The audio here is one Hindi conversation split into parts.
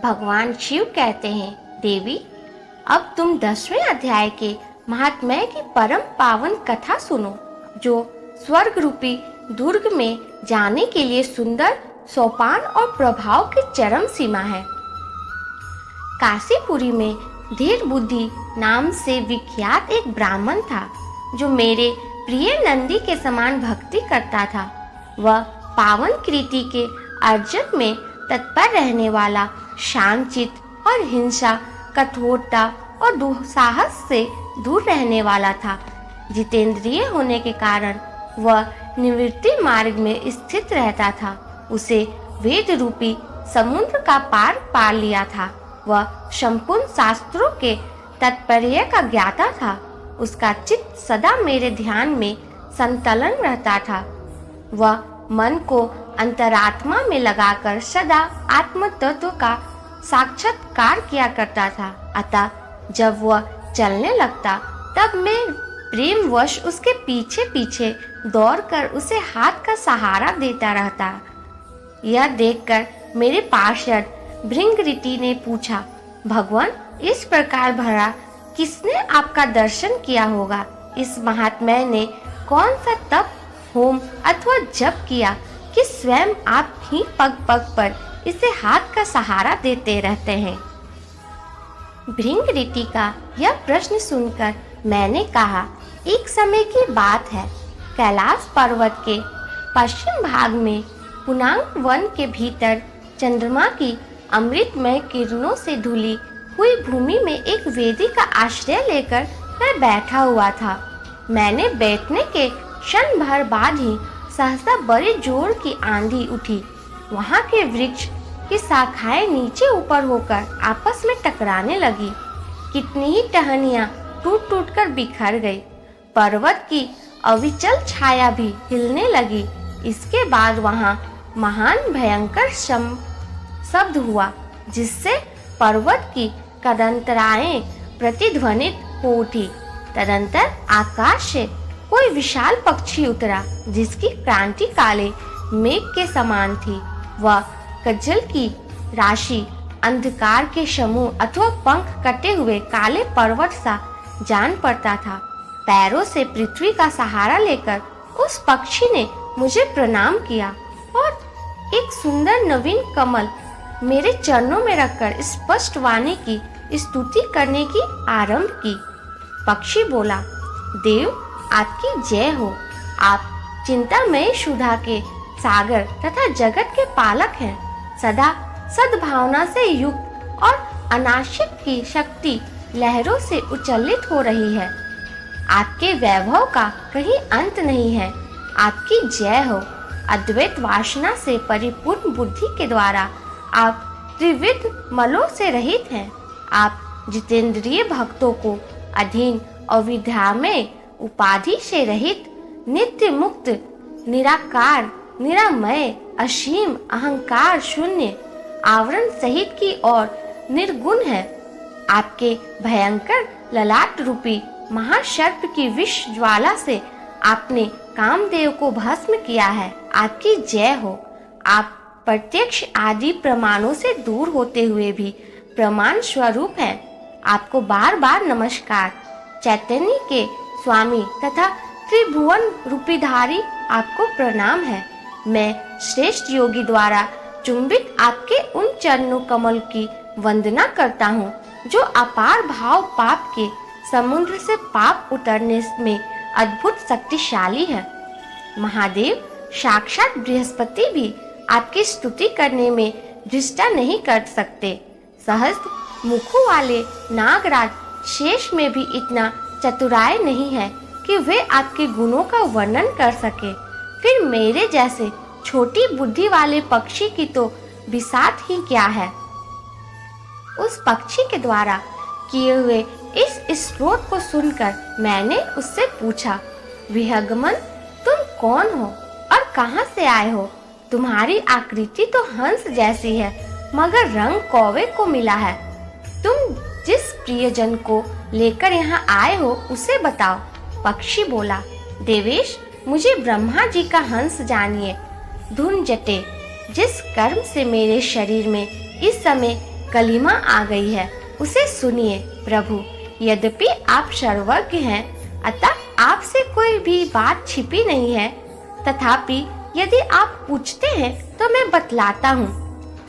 भगवान शिव कहते हैं, देवी, अब तुम 10वें अध्याय के महात्म्य की परम पावन कथा सुनो, जो स्वर्ग रूपी दुर्ग में जाने के लिए सुंदर सोपान और प्रभाव की चरम सीमा है। काशीपुरी में धीर बुद्धि नाम से विख्यात एक ब्राह्मण था, जो मेरे प्रिय नंदी के समान भक्ति करता था। वह पावन कृति के अर्जन में तत्पर रहने वाला, शांतचित्त और हिंसा, कठोरता और दुस्साहस से दूर रहने वाला था। जितेंद्रिय होने के कारण वह निवृत्ति मार्ग में स्थित रहता था। उसे वेद रूपी समुद्र का पार पा लिया था। वह संपूर्ण शास्त्रों के तात्पर्य का ज्ञाता था। उसका चित्त सदा मेरे ध्यान में संतलन रहता था। वह मन को अंतरात्मा में लगाकर सदा आत्म तत्व का साक्षात्कार किया करता था। अतः जब वह चलने लगता, तब मैं प्रेमवश उसके पीछे पीछे दौड़कर उसे हाथ का सहारा देता रहता। यह देखकर मेरे पार्षद भृंगऋति ने पूछा, भगवान, इस प्रकार भरा किसने आपका दर्शन किया होगा? इस महात्मा ने कौन सा तप, होम अथवा जप किया कि स्वयं आप ही पग पग पर इसे हाथ का सहारा देते रहते हैं? भृंगऋति का यह प्रश्न सुनकर मैंने कहा, एक समय की बात है। कैलाश पर्वत के पश्चिम भाग में पुनांग वन के भीतर चंद्रमा की अमृतमय किरणों से धुली हुई भूमि में एक वेदी का आश्रय लेकर मैं बैठा हुआ था। मैंने बैठने के क्षण भर बाद ही सहसा बड़े जोर की आंधी उठी। वहां के वृक्ष की शाखाएं नीचे ऊपर होकर आपस में टकराने लगी। कितनी ही टहनियां टूट टूट कर बिखर गई। पर्वत की अविचल छाया भी हिलने लगी। इसके बाद वहां महान भयंकर शब्द हुआ, जिससे पर्वत की कदंतराएं प्रतिध्वनित हो उठी। तदंतर आकाश से कोई विशाल पक्षी उतरा, जिसकी क्रांति काले मेघ के समान थी। वह कज्जल की राशि, अंधकार के समूह अथवा पंख कटे हुए काले पर्वत सा जान पड़ता था। पैरों से पृथ्वी का सहारा लेकर उस पक्षी ने मुझे प्रणाम किया और एक सुंदर नवीन कमल मेरे चरणों में रखकर स्पष्ट वाणी की स्तुति करने की आरंभ की। पक्षी बोला, देव, आपकी जय हो। आप चिंतामय सुधा के सागर तथा जगत के पालक हैं। सदा सद्भावना से युक्त और अनाशिक की शक्ति लहरों से उच्चलित हो रही है। आपके वैभव का कहीं अंत नहीं है। आपकी जय हो। अद्वैत वासना से परिपूर्ण बुद्धि के द्वारा आप त्रिविध मलों से रहित हैं। आप जितेंद्रिय भक्तों को अधीन और विद्या में उपाधि से रहित, नित्य मुक्त, निराकार, निरामय, असीम, अहंकार शून्य, आवरण सहित की और निर्गुण है। आपके भयंकर ललाट रूपी महासर्प की विष ज्वाला से आपने कामदेव को भस्म किया है। आपकी जय हो। आप प्रत्यक्ष आदि प्रमाणों से दूर होते हुए भी प्रमाण स्वरूप हैं। आपको बार बार नमस्कार। चैतन्य के स्वामी तथा त्रिभुवन रूपीधारी आपको प्रणाम है। मैं श्रेष्ठ योगी द्वारा चुंबित आपके उन चरणों कमल की वंदना करता हूँ, जो अपार भाव पाप के समुद्र से पाप उतरने में अद्भुत शक्तिशाली है। महादेव साक्षात बृहस्पति भी आपकी स्तुति करने में दृष्टा नहीं कर सकते। सहस्त्र मुखों वाले नागराज शेष में भी इतना चतुराई नहीं है कि वे आपके गुणों का वर्णन कर सके। फिर मेरे जैसे छोटी बुद्धि वाले पक्षी की तो बिसात ही क्या है। उस पक्षी के द्वारा किए हुए इस स्रोत को सुनकर मैंने उससे पूछा, विहंगमन, तुम कौन हो और कहां से आए हो? तुम्हारी आकृति तो हंस जैसी है, मगर रंग कौवे को मिला है। तुम जिस प्रियजन को लेकर यहाँ आए हो उसे बताओ। पक्षी बोला, देवेश, मुझे ब्रह्मा जी का हंस जानिए। धुन जटे, जिस कर्म से मेरे शरीर में इस समय कलिमा आ गई है, उसे सुनिए प्रभु। यद्यपि आप सर्वज्ञ हैं, अतः आपसे कोई भी बात छिपी नहीं है, तथापि यदि आप पूछते हैं तो मैं बतलाता हूँ।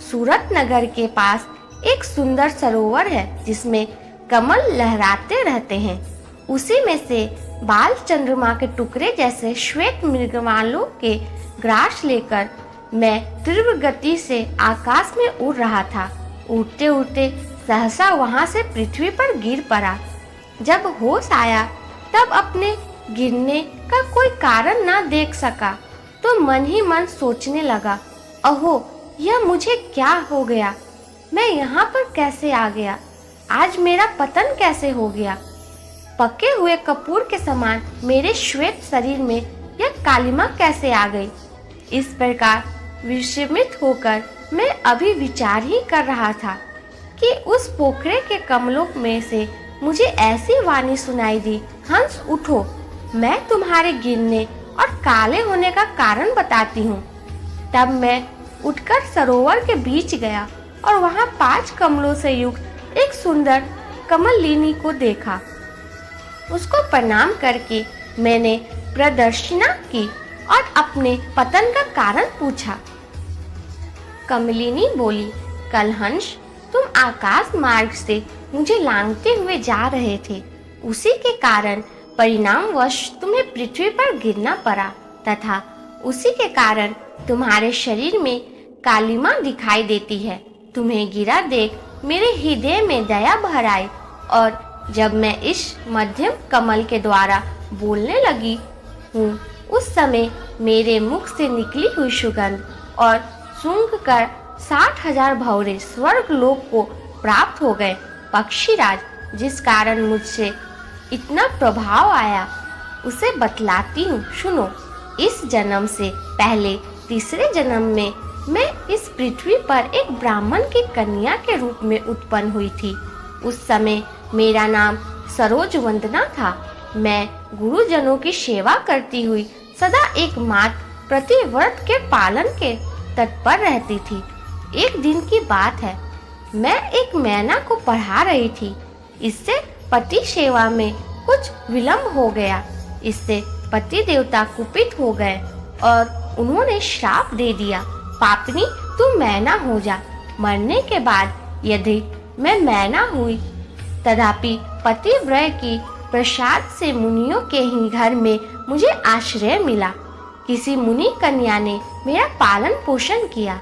सूरत नगर के पास एक सुंदर सरोवर है जिसमें कमल लहराते रहते हैं। उसी में से बाल चंद्रमा के टुकड़े जैसे श्वेत मृगमालों के ग्रास लेकर मैं तीव्र गति से आकाश में उड़ रहा था। उड़ते उड़ते सहसा वहां से पृथ्वी पर गिर पड़ा। जब होश आया तब अपने गिरने का कोई कारण न देख सका तो मन ही मन सोचने लगा, अहो यह मुझे क्या हो गया, मैं यहाँ पर कैसे आ गया, आज मेरा पतन कैसे हो गया। पके हुए कपूर के समान मेरे श्वेत शरीर में यह कालिमा कैसे आ गई। इस प्रकार विस्मित होकर मैं अभी विचार ही कर रहा था कि उस पोखरे के कमलों में से मुझे ऐसी वाणी सुनाई दी, हंस उठो, मैं तुम्हारे गिरने और काले होने का कारण बताती हूँ। तब मैं उठकर सरोवर के बीच गया और वहाँ 5 कमलों से युक्त एक सुंदर कमलिनी को देखा। उसको प्रणाम करके मैंने प्रदर्शना की और अपने पतन का कारण पूछा। कमलिनी बोली, कलहंस, तुम आकाश मार्ग से मुझे लांघते हुए जा रहे थे, उसी के कारण परिणामवश तुम्हें पृथ्वी पर गिरना पड़ा तथा उसी के कारण तुम्हारे शरीर में कालिमा दिखाई देती है। तुम्हें गिरा देख मेरे हृदय में दया भर आई और जब मैं इस मध्यम कमल के द्वारा बोलने लगी हूँ, उस समय मेरे मुख से निकली हुई सुगंध और सूंघ कर 60,000 भौरे स्वर्ग लोक को प्राप्त हो गए। पक्षीराज, जिस कारण मुझसे इतना प्रभाव आया उसे बतलाती हूँ, सुनो। इस जन्म से पहले तीसरे जन्म में मैं इस पृथ्वी पर एक ब्राह्मण की कन्या के रूप में उत्पन्न हुई थी। उस समय मेरा नाम सरोज वंदना था। मैं गुरुजनों की सेवा करती हुई सदा एकमात्र प्रतिव्रत के पालन के तत्पर रहती थी। एक दिन की बात है, मैं एक मैना को पढ़ा रही थी। इससे पति सेवा में कुछ विलंब हो गया। इससे पति देवता कुपित हो गए और उन्होंने श्राप दे दिया, पापनी तू मैना हो जा। मरने के बाद यदि मैं मैना हुई, तथापि पतिव्रत की प्रसाद से मुनियों के ही घर में मुझे आश्रय मिला। किसी मुनि कन्या ने मेरा पालन पोषण किया।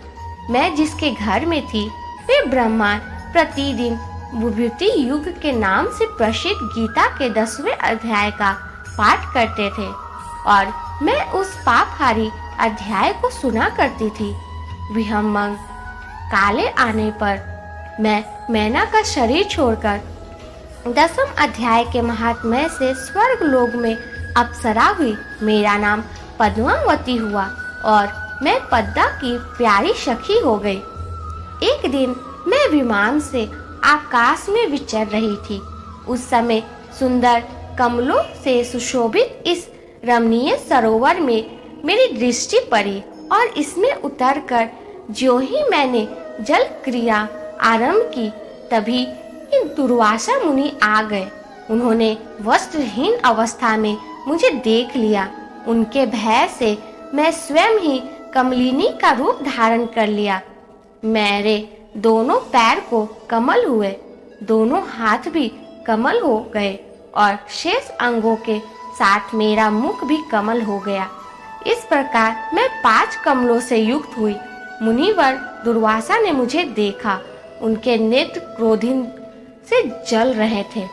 मैं जिसके घर में थी वे ब्राह्मण प्रतिदिन विभूति युग के नाम से प्रसिद्ध गीता के 10वें अध्याय का पाठ करते थे और मैं उस पापहारी अध्याय को सुना करती थी। विहंगम काले आने पर मैं मैना का शरीर छोड़कर 10वें अध्याय के महात्म्य से स्वर्ग लोक में अप्सरा हुई। मेरा नाम पद्मावती हुआ और मैं पद्मा की प्यारी सखी हो गई। एक दिन मैं विमान से आकाश में विचर रही थी। उस समय सुंदर कमलों से सुशोभित इस रमणीय सरोवर में मेरी दृष्टि पड़ी और इसमें उतरकर जो ही मैंने जल क्रिया आरंभ की, तभी इन दुर्वासा मुनि आ गए। उन्होंने वस्त्रहीन अवस्था में मुझे देख लिया। उनके भय से मैं स्वयं ही कमलिनी का रूप धारण कर लिया। मेरे दोनों पैर को कमल हुए, दोनों हाथ भी कमल हो गए और शेष अंगों के साथ मेरा मुख भी कमल हो गया। इस प्रकार मैं 5 कमलों से युक्त हुई। मुनिवर दुर्वासा ने मुझे देखा। उनके नेत्र क्रोधिन से जल रहे थे।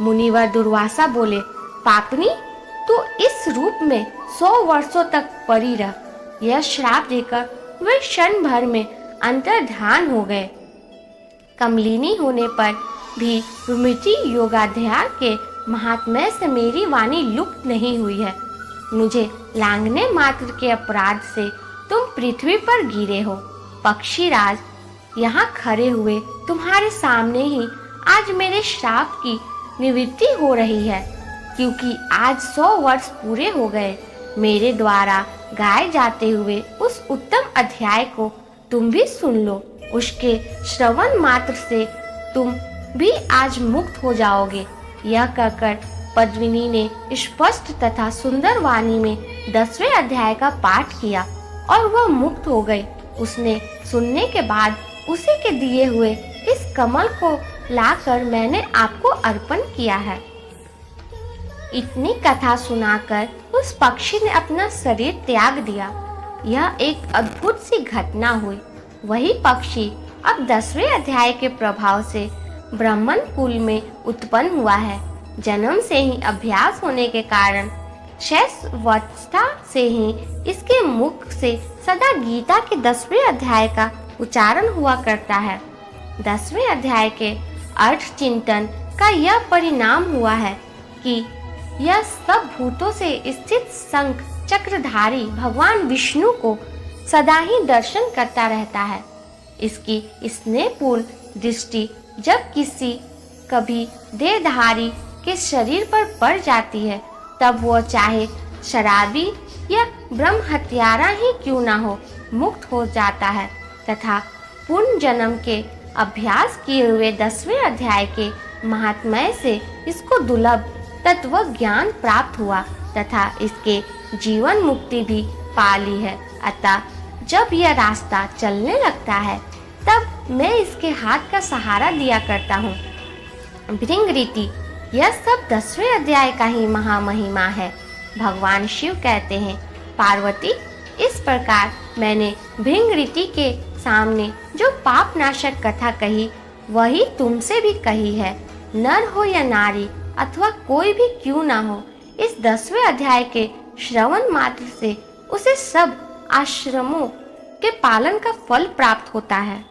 मुनिवर दुर्वासा बोले, पापनी तू इस रूप में 100 वर्षों तक पड़ी रह। यह श्राप देकर वे क्षण भर में अंतर्धान हो गए। कमलिनी होने पर भी विमुक्ति योगाध्याय के महात्म्य से मेरी वाणी लुप्त नहीं हुई है। मुझे लांघने मात्र के अपराध से तुम पृथ्वी पर गिरे हो। पक्षीराज, यहाँ खड़े हुए तुम्हारे सामने ही आज मेरे श्राप की निवृत्ति हो रही है, क्योंकि आज 100 वर्ष पूरे हो गए। मेरे द्वारा गाए जाते हुए उस उत्तम अध्याय को तुम भी सुन लो। उसके श्रवण मात्र से तुम भी आज मुक्त हो जाओगे। यह कहकर पद्मिनी ने स्पष्ट तथा सुंदर वाणी में 10वें अध्याय का पाठ किया और वह मुक्त हो गई। उसने सुनने के बाद उसी के दिए हुए इस कमल को लाकर मैंने आपको अर्पण किया है। इतनी कथा सुनाकर उस पक्षी ने अपना शरीर त्याग दिया। यह एक अद्भुत सी घटना हुई। वही पक्षी अब 10वें अध्याय के प्रभाव से ब्राह्मण कुल में उत्पन्न हुआ है। जन्म से ही अभ्यास होने के कारण शैशवावस्था से ही इसके मुख से सदा गीता के 10वें अध्याय का उच्चारण हुआ करता है। 10वें अध्याय के अर्थ चिंतन का यह परिणाम हुआ है कि यह सब भूतों से स्थित शंख चक्रधारी भगवान विष्णु को सदा ही दर्शन करता रहता है। इसकी स्नेहपूर्ण दृष्टि जब किसी कभी देहधारी के शरीर पर पड़ जाती है, तब वह चाहे शराबी या ब्रह्म हत्यारा ही क्यों ना हो, मुक्त हो जाता है तथा पूर्ण जन्म के अभ्यास किए हुए 10वें अध्याय के महात्म्य से इसको दुर्लभ तत्व ज्ञान प्राप्त हुआ तथा इसके जीवन मुक्ति भी पा ली है। अतः जब यह रास्ता चलने लगता है, तब मैं इसके हाथ का सहारा दिया करता हूँ। भृंगरीति, यह सब 10वें अध्याय का ही महामहिमा है। भगवान शिव कहते हैं, पार्वती, इस प्रकार मैंने भृंगरीति के सामने जो पाप नाशक कथा कही, वही तुमसे भी कही है। नर हो या नारी अथवा कोई भी क्यों ना हो, इस 10वें अध्याय के श्रवण मात्र से उसे सब आश्रमों के पालन का फल प्राप्त होता है।